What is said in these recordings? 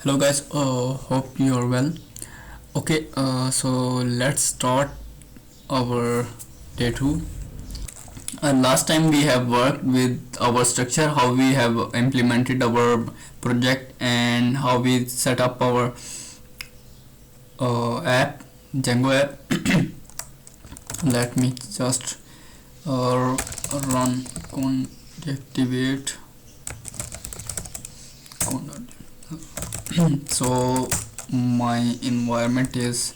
Hello guys, hope you are well. Okay, so let's start our day 2. Last time we have worked with our structure, how we have implemented our project and how we set up our app, Django app. Let me just run conactivate. So my environment is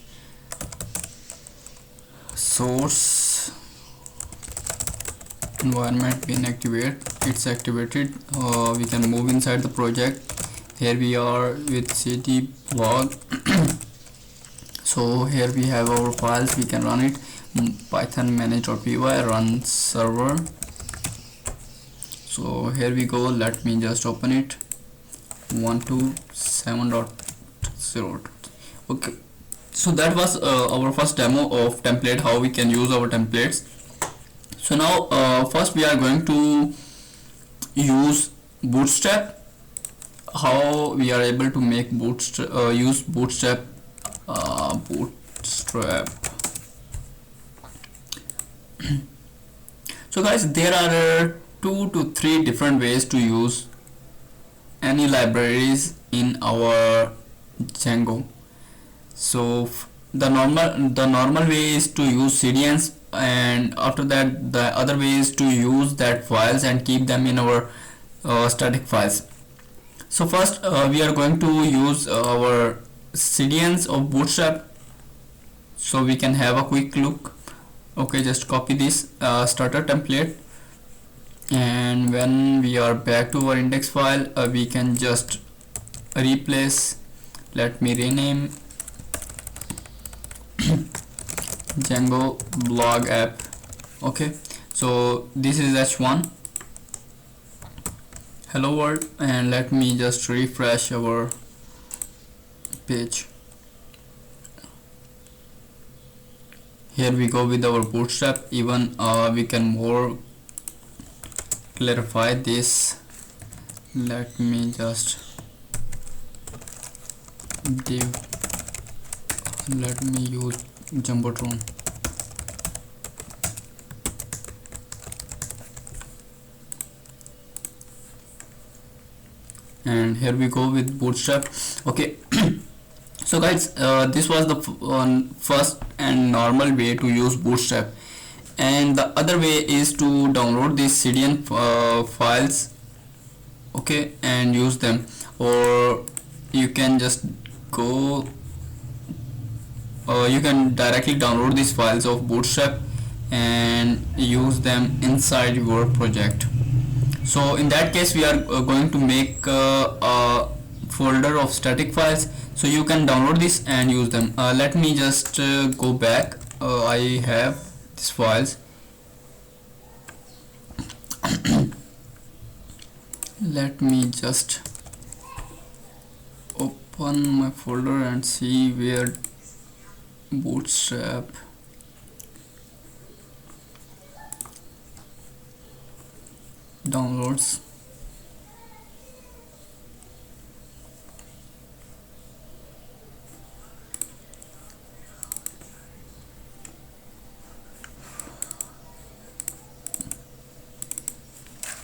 source environment being activate. It's activated. We can move inside the project. Here we are with cd blog. So here we have our files, we can run it. Python manage.py run server. So here we go, let me just open it. 127.0. okay, so that was our first demo of template, how we can use our templates. So now first we are going to use Bootstrap, how we are able to make use Bootstrap. So guys, there are 2 to 3 different ways to use any libraries in our Django. So the normal way is to use CDNs, and after that the other way is to use that files and keep them in our static files. So first we are going to use our CDNs of Bootstrap, so we can have a quick look. Okay, just copy this starter template, and when we are back to our index file, we can just replace. Let me rename Django blog app. Okay, so this is h1 hello world, and let me just refresh our page. Here we go with our Bootstrap. Even we can more clarify this. Let me just div. Let me use Jumbotron. And here we go with Bootstrap. Okay. So guys, this was the first and normal way to use Bootstrap, and the other way is to download these CDN files, okay, and use them. Or you can just go you can directly download these files of Bootstrap and use them inside your project. So in that case, we are going to make a folder of static files, so you can download this and use them. Let me just go back. I have these files. Let me just open my folder and see where Bootstrap downloads.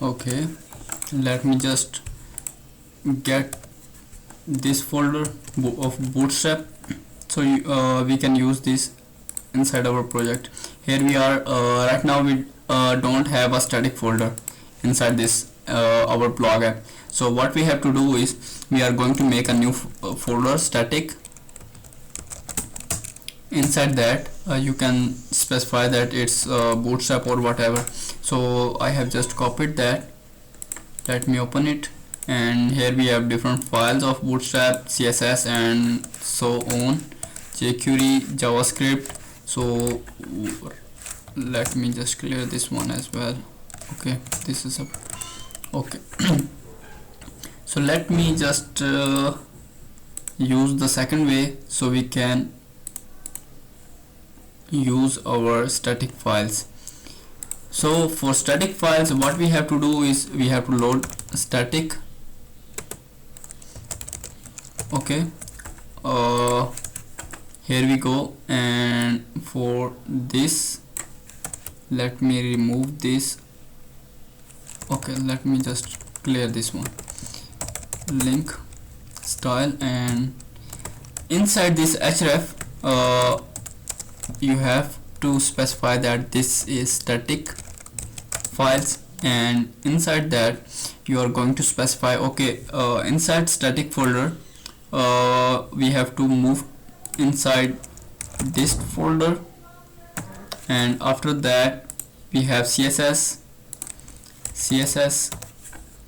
Okay, let me just get this folder of Bootstrap, so we can use this inside our project. Here we are. Right now we don't have a static folder inside this our blog app. So what we have to do is we are going to make a new folder, static. Inside that you can specify that it's Bootstrap or whatever. So I have just copied that. Let me open it, and here we have different files of Bootstrap, CSS and so on, jQuery, JavaScript. So let me just clear this one as well. Okay, this is okay. So let me just use the second way, so we can use our static files. So for static files, what we have to do is we have to load static Okay, here we go. And for this, let me remove this. Okay, let me just clear this one. Link style, and inside this href you have to specify that this is static files, and inside that you are going to specify, okay, inside static folder we have to move inside this folder, and after that we have css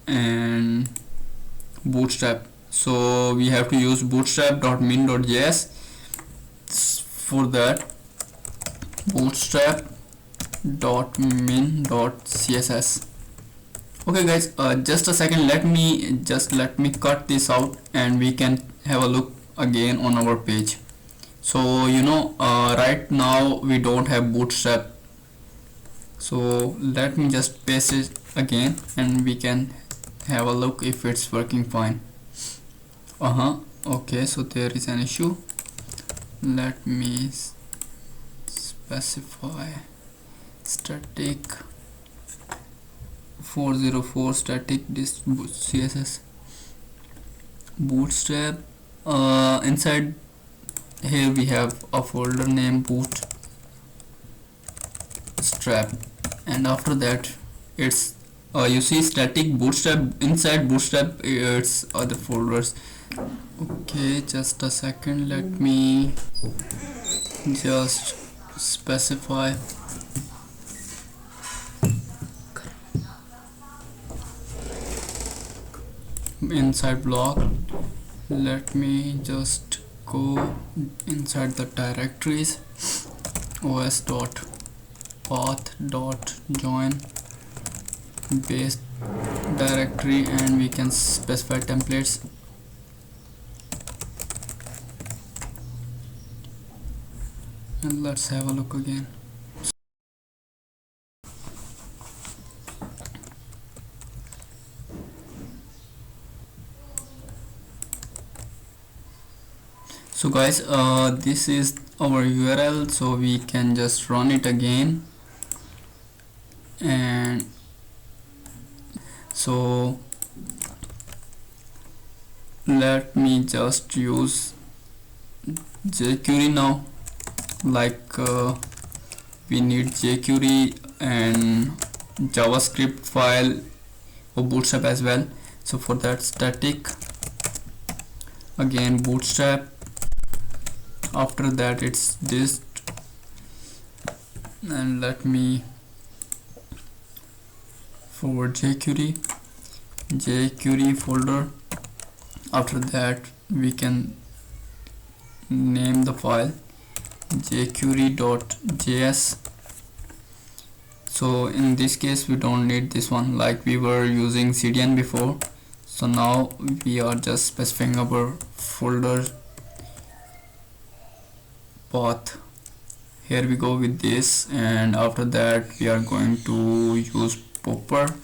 and bootstrap. So we have to use bootstrap.min.js. For that, bootstrap.min.css. Okay guys, just a second, let me cut this out and we can have a look again on our page. So right now we don't have bootstrap, so let me just paste it again and we can have a look if it's working fine. Okay, so there is an issue. Let me specify static 404 static this css bootstrap. Inside here we have a folder named bootstrap, and after that it's you see static bootstrap. Inside bootstrap it's other folders. Okay, just a second, let me just specify inside block. Let me just go inside the directories os.path.join base directory, and we can specify templates. And let's have a look again. So guys, this is our URL, so we can just run it again. And so let me just use jQuery now. Like we need jQuery and JavaScript file or bootstrap as well. So for that, static again bootstrap, after that it's this, and let me forward jQuery folder. After that we can name the file jQuery.js. so in this case we don't need this one, like we were using CDN before. So now we are just specifying our folder path. Here we go with this, and after that we are going to use popper.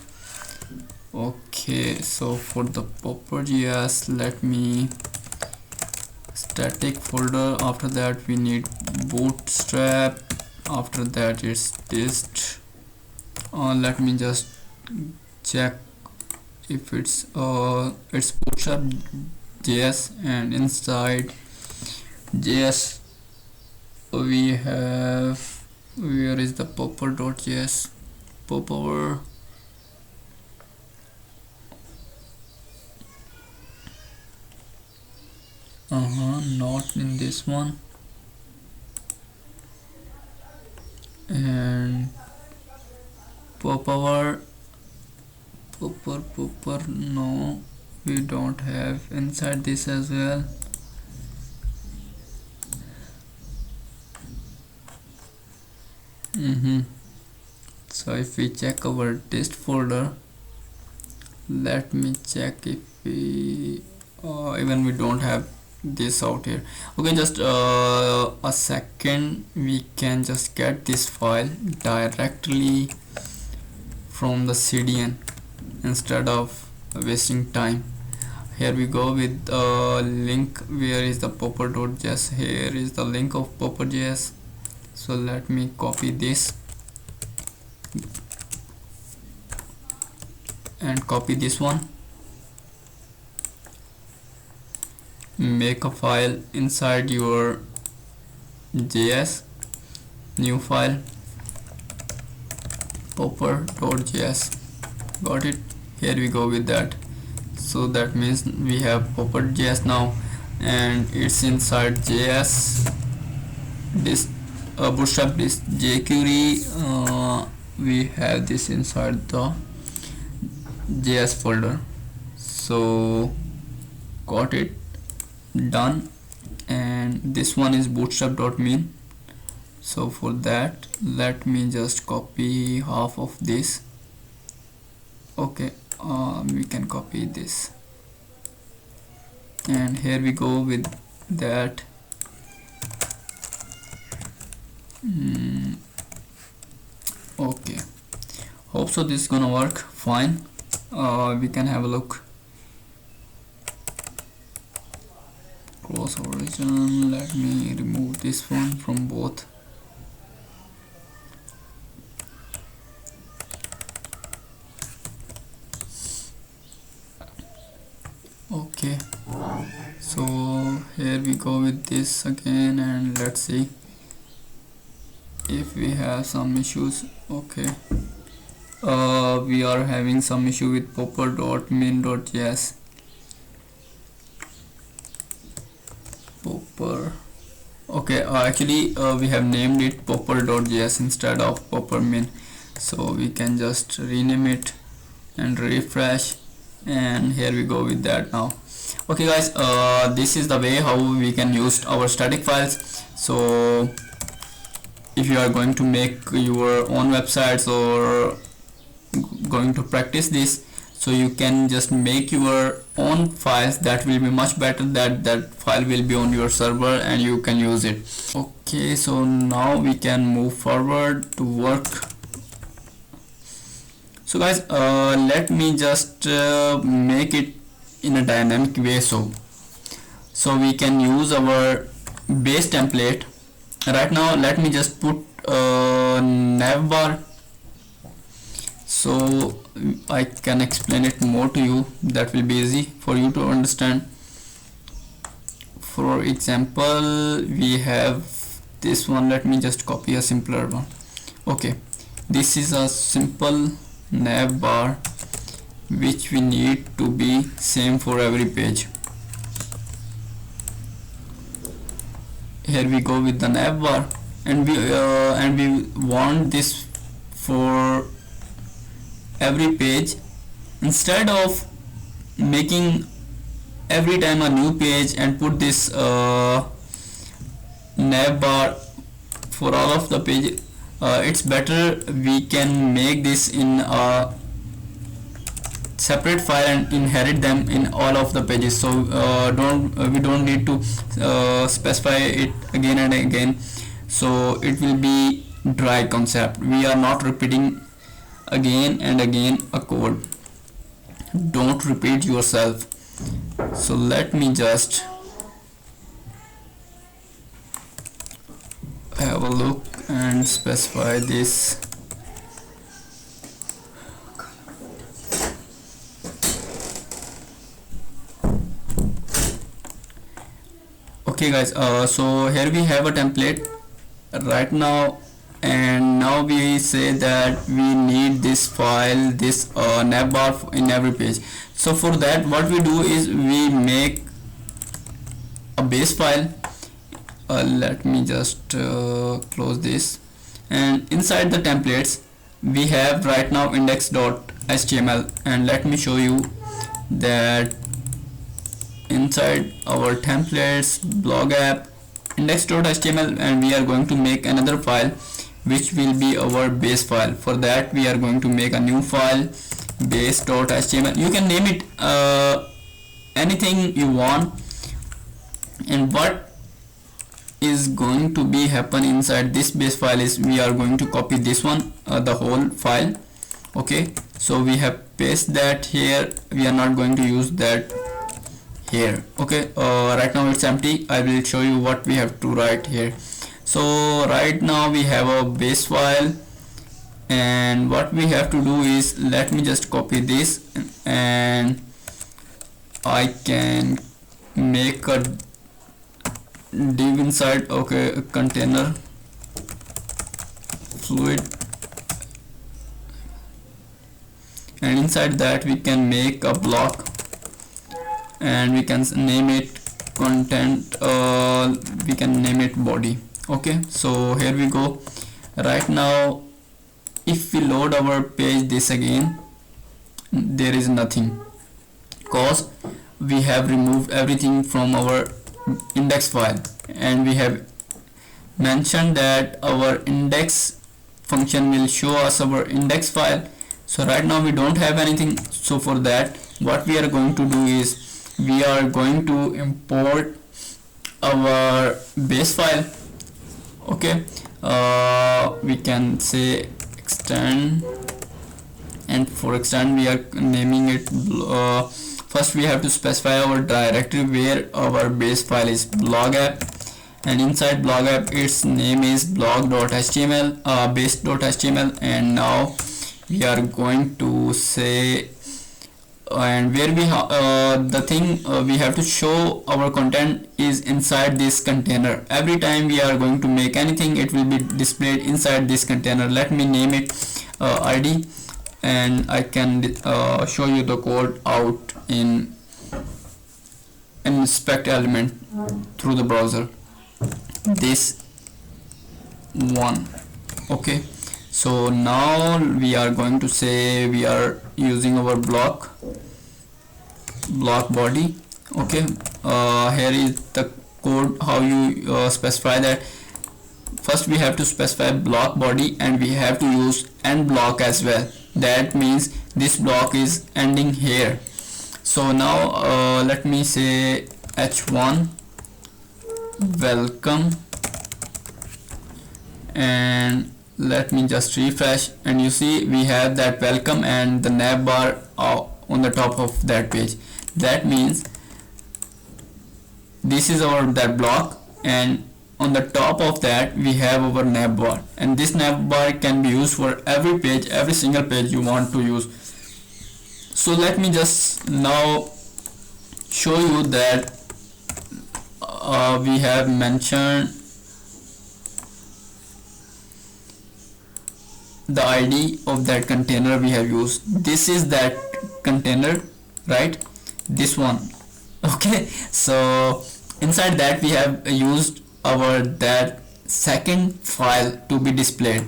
Okay, so for the popper.js, let me static folder. After that we need bootstrap. After that it's dist. Let me just check if it's bootstrap JS, and inside JS we have, where is the popper.js? Popper. Not in this one. And popper, no, we don't have inside this as well. So if we check our dist folder, let me check if we even we don't have this out here. Okay, just a second, we can just get this file directly from the CDN instead of wasting time. here we go with link. Where is the popper.js? Here is the link of popper.js. So let me copy this and copy this one, make a file inside your JS, new file, popper.js. got it? Here we go with that. So that means we have popper.js now, and it's inside JS, this bootstrap, this jQuery, we have this inside the JS folder. So got it, done. And this one is bootstrap.min. So for that, let me just copy half of this. Okay, we can copy this, and here we go with that. Okay, hope so this is gonna work fine. We can have a look. Cross origin, let me remove this one from both. Okay, so here we go with this again, and let's see if we have some issues. Okay, we are having some issue with popper.min.js. popper, okay, actually we have named it popper.js instead of popper.min, so we can just rename it and refresh, and here we go with that now. Okay guys, this is the way how we can use our static files. So if you are going to make your own websites or going to practice this, so you can just make your own files. That will be much better, that file will be on your server and you can use it. Okay, so now we can move forward to work. So guys, let me just make it in a dynamic way, so we can use our base template. Right now let me just put navbar, so I can explain it more to you. That will be easy for you to understand. For example, we have this one. Let me just copy a simpler one. Okay, this is a simple navbar which we need to be same for every page. Here we go with the navbar, and we want this for every page. Instead of making every time a new page and put this navbar for all of the page, it's better we can make this in a separate file and inherit them in all of the pages. So we don't need to specify it again and again, so it will be dry concept. We are not repeating again and again a code. Don't repeat yourself. So let me just have a look and specify this. Okay guys, so here we have a template right now, and now we say that we need this file, this navbar in every page. So for that, what we do is we make a base file. Let me just close this, and inside the templates we have right now index.html, and let me show you that inside our templates blog app index.html, and we are going to make another file which will be our base file. For that, we are going to make a new file, base.html. You can name it anything you want. And what is going to be happen inside this base file is we are going to copy this one, the whole file. Okay, so we have paste that here. We are not going to use that here. Okay, right now it's empty. I will show you what we have to write here. So right now we have a base file, and what we have to do is, let me just copy this, and I can make a div inside, okay, a container fluid, and inside that we can make a block, and we can name it content, we can name it body. Okay, so here we go. Right now if we load our page this again, there is nothing, cause we have removed everything from our index file, and we have mentioned that our index function will show us our index file. So right now we don't have anything, so for that what we are going to do is, we are going to import our base file. Okay, we can say extend, and for extend we are naming it, first we have to specify our directory where our base file is blog app, and inside blog app its name is blog.html, base.html, and now we are going to say, and where we the thing we have to show our content is inside this container. Every time we are going to make anything, it will be displayed inside this container. Let me name it id, and I can show you the code out in inspect element through the browser, this one. Okay, so now we are going to say we are using our block body. Okay, here is the code how you specify that. First we have to specify block body, and we have to use end block as well. That means this block is ending here. So now let me say h1 welcome, and let me just refresh, and you see we have that welcome and the nav bar on the top of that page. That means this is our that block, and on the top of that we have our nav bar, and this nav bar can be used for every page, every single page you want to use. So let me just now show you that we have mentioned the ID of that container we have used. This is that container, right? This one. Okay, so inside that we have used our that second file to be displayed.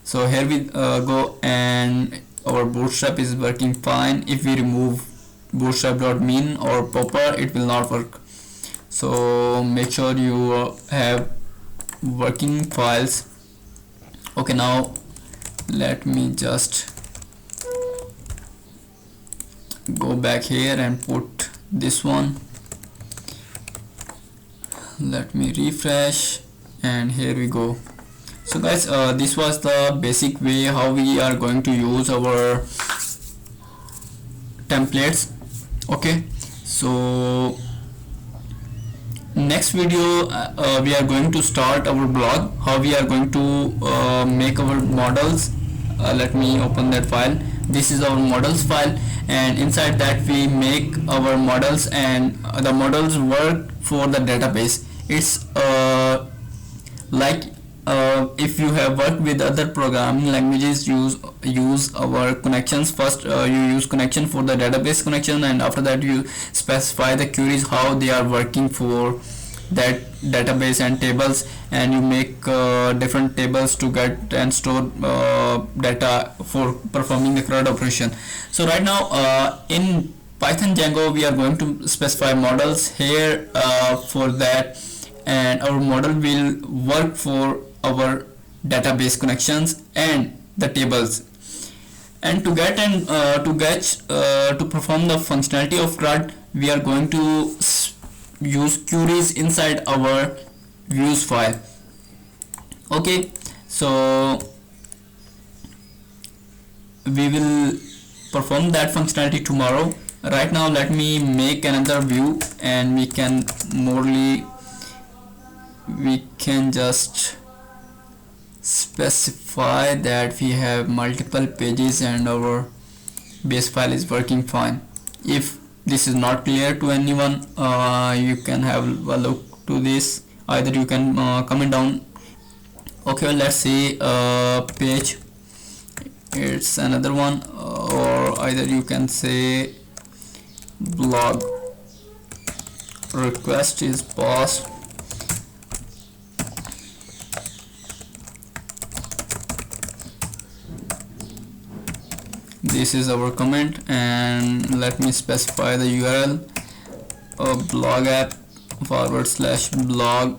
So here we go, and our bootstrap is working fine. If we remove bootstrap.min or popper, it will not work. So make sure you have working files. Okay, now let me just go back here and put this one. Let me refresh, and here we go. So guys, this was the basic way how we are going to use our templates. Okay, so next video we are going to start our blog, how we are going to make our models. Let me open that file. This is our models file, and inside that we make our models, and the models work for the database. It's like if you have worked with other programming languages, use our connections. First you use connection for the database connection, and after that you specify the queries how they are working for that database and tables, and you make different tables to get and store data for performing the CRUD operation. So right now in Python Django we are going to specify models here for that, and our model will work for our database connections and the tables. And to get and to perform the functionality of CRUD, we are going to use queries inside our views file. Okay, so we will perform that functionality tomorrow. Right now let me make another view, and we can just specify that we have multiple pages and our base file is working fine. If this is not clear to anyone, you can have a look to this. Either you can comment down. Okay, let's see page, it's another one, or either you can say blog request is passed. This is our comment, and let me specify the URL of blog app /blog.html.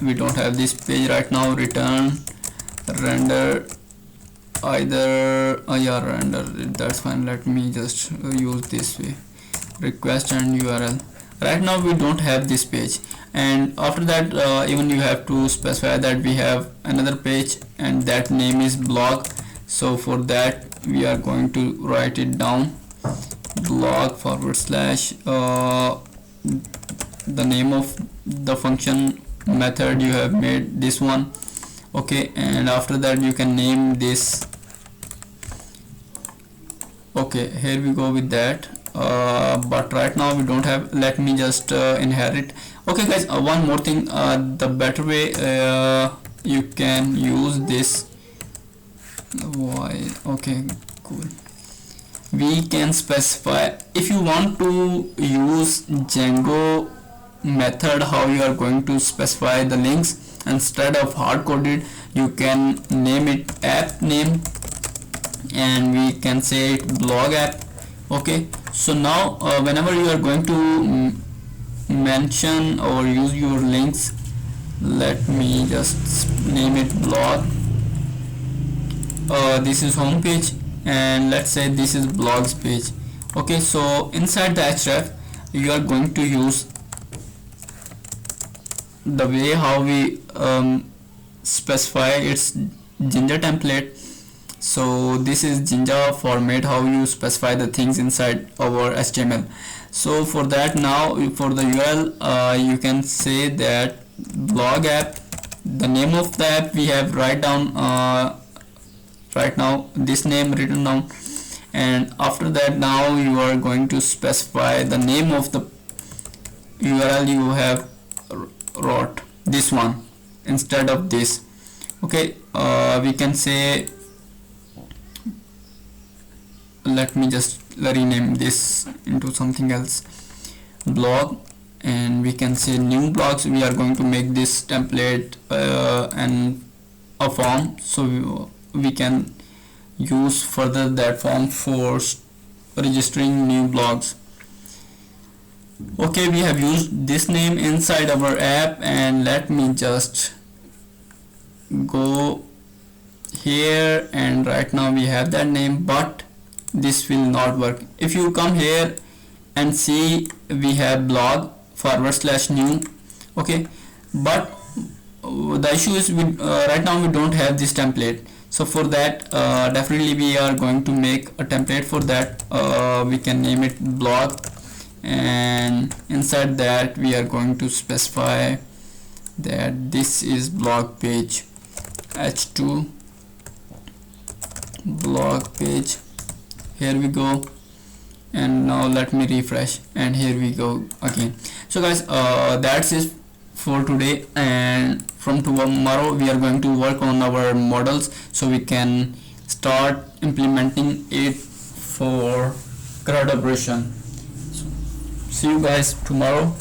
we don't have this page right now. Return render, either render, that's fine. Let me just use this way, request and URL. Right now we don't have this page, and after that even you have to specify that we have another page and that name is blog. So for that we are going to write it down, blog / the name of the function method you have made, this one. Okay, and after that you can name this. Okay, here we go with that, but right now we don't have. Let me just inherit. Okay guys, one more thing, the better way you can use this. Why? Okay, cool. We can specify, if you want to use Django method, how you are going to specify the links instead of hard coded, you can name it app name, and we can say it blog app. Okay, so now whenever you are going to mention or use your links, let me just name it blog. This is home page, and let's say this is blogs page. Okay, so inside the href you are going to use the way how we specify its Jinja template. So this is Jinja format, how you specify the things inside our HTML. So for that, now for the URL you can say that blog app, the name of the app we have write down right now, this name written down, and after that now you are going to specify the name of the URL you have wrote, this one instead of this. Okay, we can say, let me just rename this into something else, blog, and we can say new blogs. We are going to make this template and a form, so we can use further that form for registering new blogs. Okay, we have used this name inside our app, and let me just go here, and right now we have that name, but this will not work. If you come here and see, we have blog / new. Okay, but the issue is right now we don't have this template. So for that definitely we are going to make a template for that. We can name it blog, and inside that we are going to specify that this is blog page, h2 blog page. Here we go, and now let me refresh, and here we go again. So guys, that's it for today, and from tomorrow we are going to work on our models so we can start implementing it for CRUD operation. So, see you guys tomorrow.